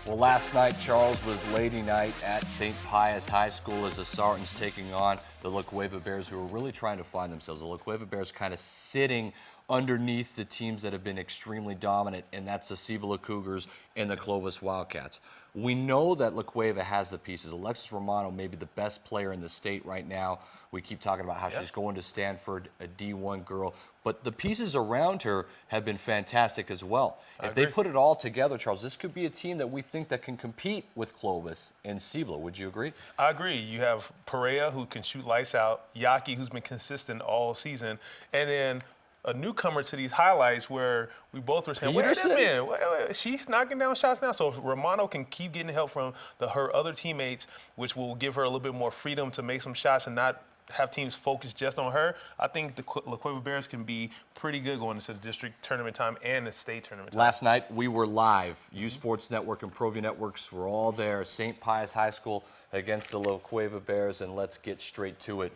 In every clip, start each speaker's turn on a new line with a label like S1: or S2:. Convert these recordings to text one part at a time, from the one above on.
S1: Well, last night, Charles, was lady night at St. Pius High School as the Sartans taking on the La Cueva Bears, who are really trying to find themselves. The La Cueva Bears kind of sitting underneath the teams that have been extremely dominant, and that's the Cibola Cougars and the Clovis Wildcats. We know that La Cueva has the pieces. Alexis Romano may be the best player in the state right now. We keep talking about how she's going to Stanford, a D1 girl. But the pieces around her have been fantastic as well. If they put it all together, Charles, this could be a team that we think that can compete with Clovis and Cibola. Would you agree?
S2: I agree. You have Perea, who can shoot lights out, Yaki, who's been consistent all season, and then a newcomer to these highlights where we both were saying, wait a minute, wait, she's knocking down shots now. So if Romano can keep getting help from her other teammates, which will give her a little bit more freedom to make some shots and not have teams focus just on her, I think the La Cueva Bears can be pretty good going into the district tournament time and the state tournament time.
S1: Last night, we were live. uSports Network and ProView Networks were all there. St. Pius High School against the La Cueva Bears, and let's get straight to it.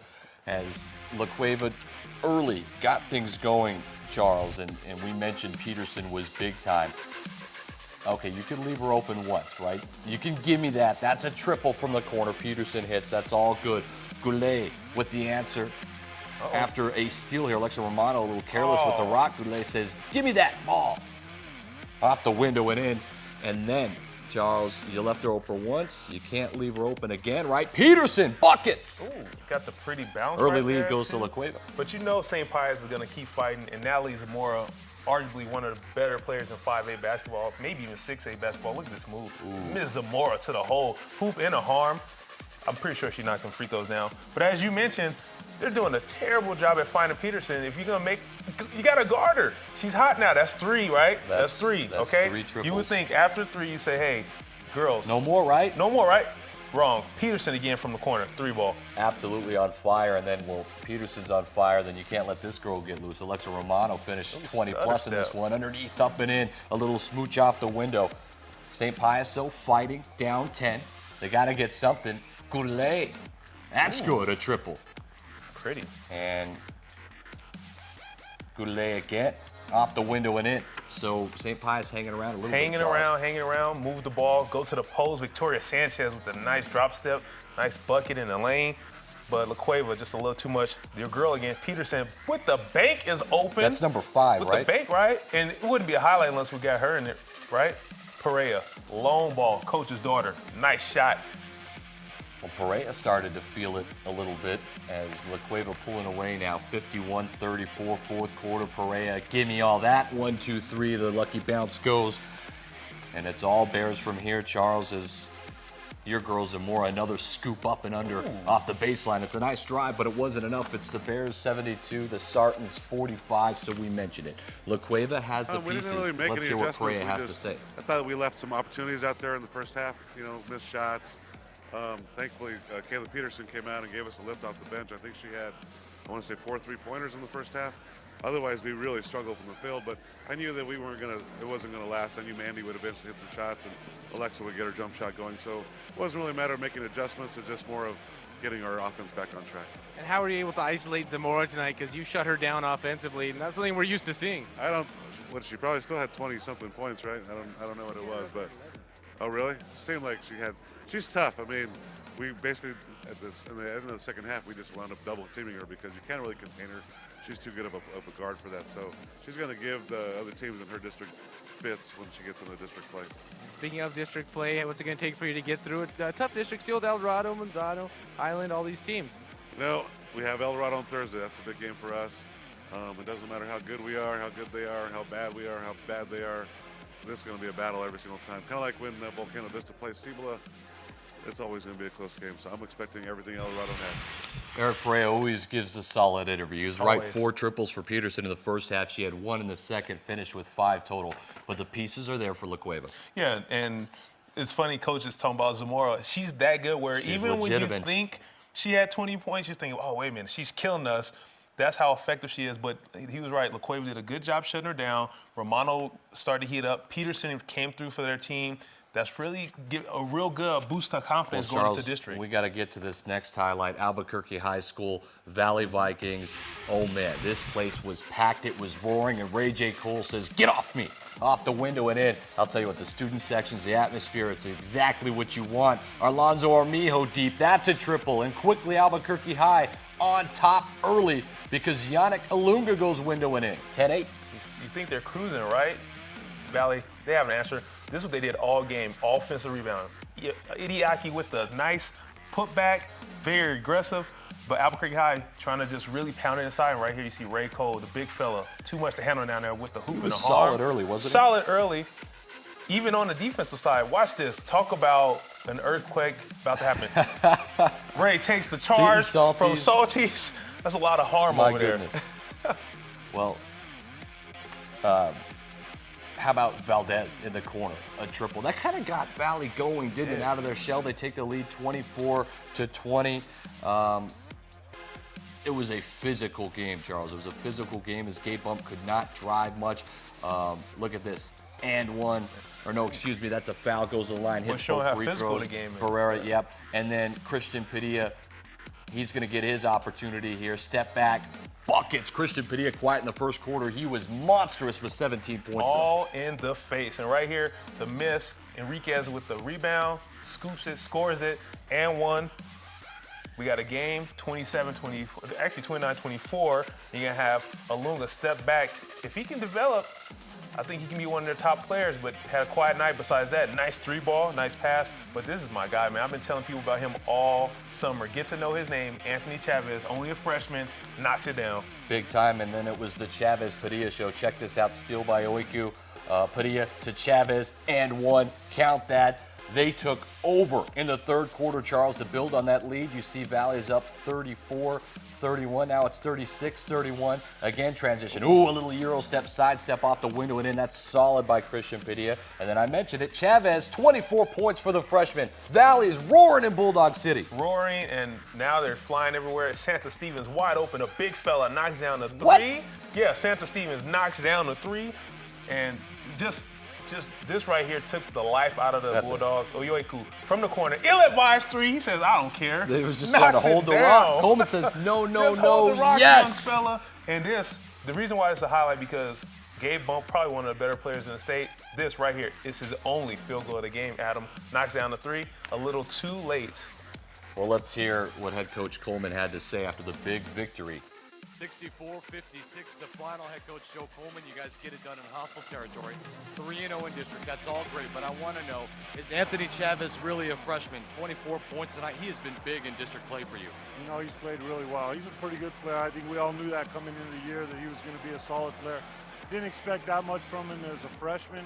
S1: As La Cueva early got things going, Charles, and we mentioned Peterson was big time. Okay, you can leave her open once, right? You can give me that. That's a triple from the corner. Peterson hits. That's all good. Goulet with the answer. After a steal here, Alexa Romano a little careless with the rock. Goulet says, give me that ball. Off the window and in. And then, Charles, you left her open once. You can't leave her open again, right? Peterson, buckets.
S2: Ooh, got the pretty bounce
S1: Early
S2: right
S1: lead
S2: there,
S1: goes to La Cueva.
S2: But you know St. Pius is going to keep fighting, and Natalie's more arguably one of the better players in 5A basketball, maybe even 6A basketball. Look at this move. Ms. Zamora to the hole, hoop and a harm. I'm pretty sure she knocked some free throws down. But as you mentioned, they're doing a terrible job at finding Peterson. If you're going to make, you got to guard her. She's hot now. That's three, right? That's three, okay?
S1: 3 triples.
S2: You would think after 3, you say, hey, girls.
S1: No more, right?
S2: No more, right? Wrong. Peterson again from the corner, 3 ball.
S1: Absolutely on fire, and then, well, Peterson's on fire, then you can't let this girl get loose. Alexa Romano finished 20-plus in this one. Underneath, up and in, a little smooch off the window. St. Pius, though, fighting, down 10. They got to get something. Goulet. That's good, a triple.
S2: Pretty.
S1: And Goulet again, off the window and in. So St. Pius hanging around a little bit.
S2: Hanging around, move the ball, go to the post. Victoria Sanchez with a nice drop step, nice bucket in the lane. But La Cueva just a little too much. Your girl again, Peterson, with the bank is open.
S1: That's number 5,
S2: with
S1: right?
S2: With the bank, right? And it wouldn't be a highlight unless we got her in it, right? Perea, long ball, coach's daughter, nice shot.
S1: Well, Perea started to feel it a little bit as La Cueva pulling away now, 51-34, fourth quarter. Perea, give me all that. 1, 2, 3, the lucky bounce goes. And it's all Bears from here, Charles, as your girls are more another scoop up and under off the baseline. It's a nice drive, but it wasn't enough. It's the Bears 72, the Sartans 45, so we mentioned it. La Cueva has the pieces.
S3: Really
S1: Let's hear what Perea has to say.
S3: I thought we left some opportunities out there in the first half, missed shots. Thankfully, Kayla Peterson came out and gave us a lift off the bench. I think she had, I want to say, 4 3-pointers in the first half. Otherwise, we really struggled from the field, but I knew that it wasn't going to last. I knew Mandy would eventually hit some shots and Alexa would get her jump shot going. So it wasn't really a matter of making adjustments. It's just more of getting our offense back on track.
S4: And how were you able to isolate Zamora tonight? Because you shut her down offensively, and that's something we're used to seeing.
S3: She probably still had 20-something points, right? I don't know what it was, but. Oh, really? It seemed like she's tough. I mean, we basically, in the end of the second half, we just wound up double teaming her because you can't really contain her. She's too good of a guard for that. So she's going to give the other teams in her district fits when she gets into district play.
S4: Speaking of district play, what's it going to take for you to get through it? Tough district still with El Dorado, Manzano, Highland, all these teams.
S3: We have El Dorado on Thursday. That's a big game for us. It doesn't matter how good we are, how good they are, how bad we are, how bad they are. This is going to be a battle every single time. Kind of like when Volcano Vista plays Cibola, it's always going to be a close game. So I'm expecting everything El Dorado has.
S1: Eric Perea always gives a solid interview. He was right, 4 triples for Peterson in the first half. She had 1 in the second, finished with 5 total. But the pieces are there for La Cueva.
S2: Yeah, and it's funny, Coach is talking about Zamora. She's that good where
S1: She's
S2: even
S1: legitimate.
S2: when you think she had 20 points, you're thinking, oh, wait a minute, she's killing us. That's how effective she is. But he was right. LaQuava did a good job shutting her down. Romano started to heat up. Peterson came through for their team. That's really give a real good boost to confidence going
S1: Charles,
S2: into district.
S1: We got to get to this next highlight. Albuquerque High School, Valley Vikings. Oh, man, this place was packed. It was roaring, and Ray J. Cole says, get off me, off the window and in. I'll tell you what, the student sections, the atmosphere, it's exactly what you want. Alonzo Armijo deep, that's a triple. And quickly, Albuquerque High on top early because Yannick Alunga goes window and in. 10-8.
S2: You think they're cruising, right? Valley, they have an answer. This is what they did all game, offensive rebound. Idiaki with the nice putback, very aggressive, but Albuquerque High trying to just really pound it inside. And right here you see Ray Cole, the big fella, too much to handle down there with the hoop and the arm.
S1: Solid early, wasn't it?
S2: Solid early. Even on the defensive side, watch this. Talk about an earthquake about to happen. Ray takes the charge from Salties. That's a lot of harm over there.
S1: Well, how about Valdez in the corner, a triple? That kind of got Valley going, didn't it? Out of their shell, they take the lead 24-20. It was a physical game, Charles. It was a physical game as Gabe Bump could not drive much. Look at this, and one. Or no, excuse me, that's a foul, goes to the line, hits both free throws. Pereira, yep. And then Christian Padilla, he's going to get his opportunity here. Step back, buckets. Christian Padilla quiet in the first quarter. He was monstrous with 17 points.
S2: All in the face. And right here, the miss. Enriquez with the rebound, scoops it, scores it, and one. We got a game, 27-24, actually 29-24. You're going to have Alunga step back. If he can develop, I think he can be one of their top players, but had a quiet night besides that. Nice three ball, nice pass. But this is my guy, man. I've been telling people about him all summer. Get to know his name, Anthony Chavez, only a freshman, knocks it down.
S1: Big time, and then it was the Chavez-Padilla show. Check this out, steal by Oiku. Padilla to Chavez, and one. Count that. They took over in the third quarter, Charles, to build on that lead. You see Valley is up 34-31. Now it's 36-31. Again, transition. Ooh, a little Euro step, side step off the window and in. That's solid by Christian Padilla. And then I mentioned it, Chavez, 24 points for the freshman. Valley's roaring in Bulldog City.
S2: Roaring, and now they're flying everywhere. Santa Stevens wide open. A big fella knocks down the three.
S1: What?
S2: Yeah, Santa Stevens knocks down the three. And just this right here took the life out of the Bulldogs. Oyoiku from the corner. Ill-advised three. He says, I don't care.
S1: They was just trying to hold the rock. Coleman says, no, no, no, yes.
S2: Young fella. And the reason why it's a highlight because Gabe Bump, probably one of the better players in the state. This right here is his only field goal of the game. Adam knocks down the three. A little too late.
S1: Well, let's hear what head coach Coleman had to say after the big victory.
S5: 64-56, the final. Head coach Joe Coleman, you guys get it done in hostile territory. 3-0 in district, that's all great, but I want to know, is Anthony Chavez really a freshman? 24 points tonight, he has been big in district play for you.
S6: You know, he's played really well. He's a pretty good player. I think we all knew that coming into the year that he was going to be a solid player. Didn't expect that much from him as a freshman.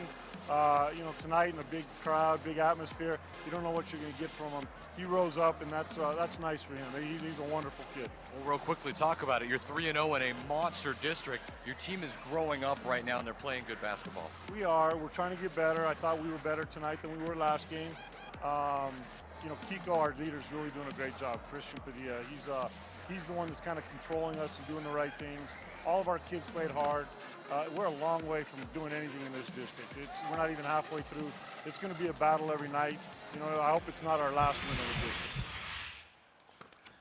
S6: You know, tonight in a big crowd, big atmosphere, you don't know what you're going to get from him. He rose up, and that's nice for him. He's a wonderful kid.
S5: Well, real quickly, talk about it. You're 3-0 in a monster district. Your team is growing up right now, and they're playing good basketball.
S6: We are. We're trying to get better. I thought we were better tonight than we were last game. You know, Kiko, our leader, is really doing a great job. Christian Padilla, he's the one that's kind of controlling us and doing the right things. All of our kids played hard. We're a long way from doing anything in this district. We're not even halfway through. It's going to be a battle every night. You know, I hope it's not our last win of the district.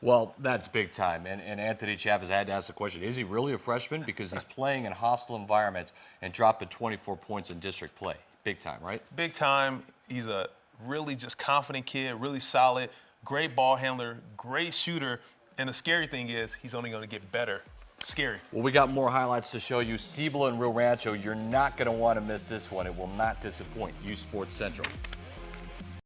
S1: Well, that's big time. And Anthony Chavez, I had to ask the question, is he really a freshman? Because he's playing in hostile environments and dropping 24 points in district play. Big time, right?
S2: Big time. He's a really just confident kid, really solid, great ball handler, great shooter. And the scary thing is he's only going to get better. Scary.
S1: Well, we got more highlights to show you. Cibola and Rio Rancho, you're not going to want to miss this one. It will not disappoint. uSports Central.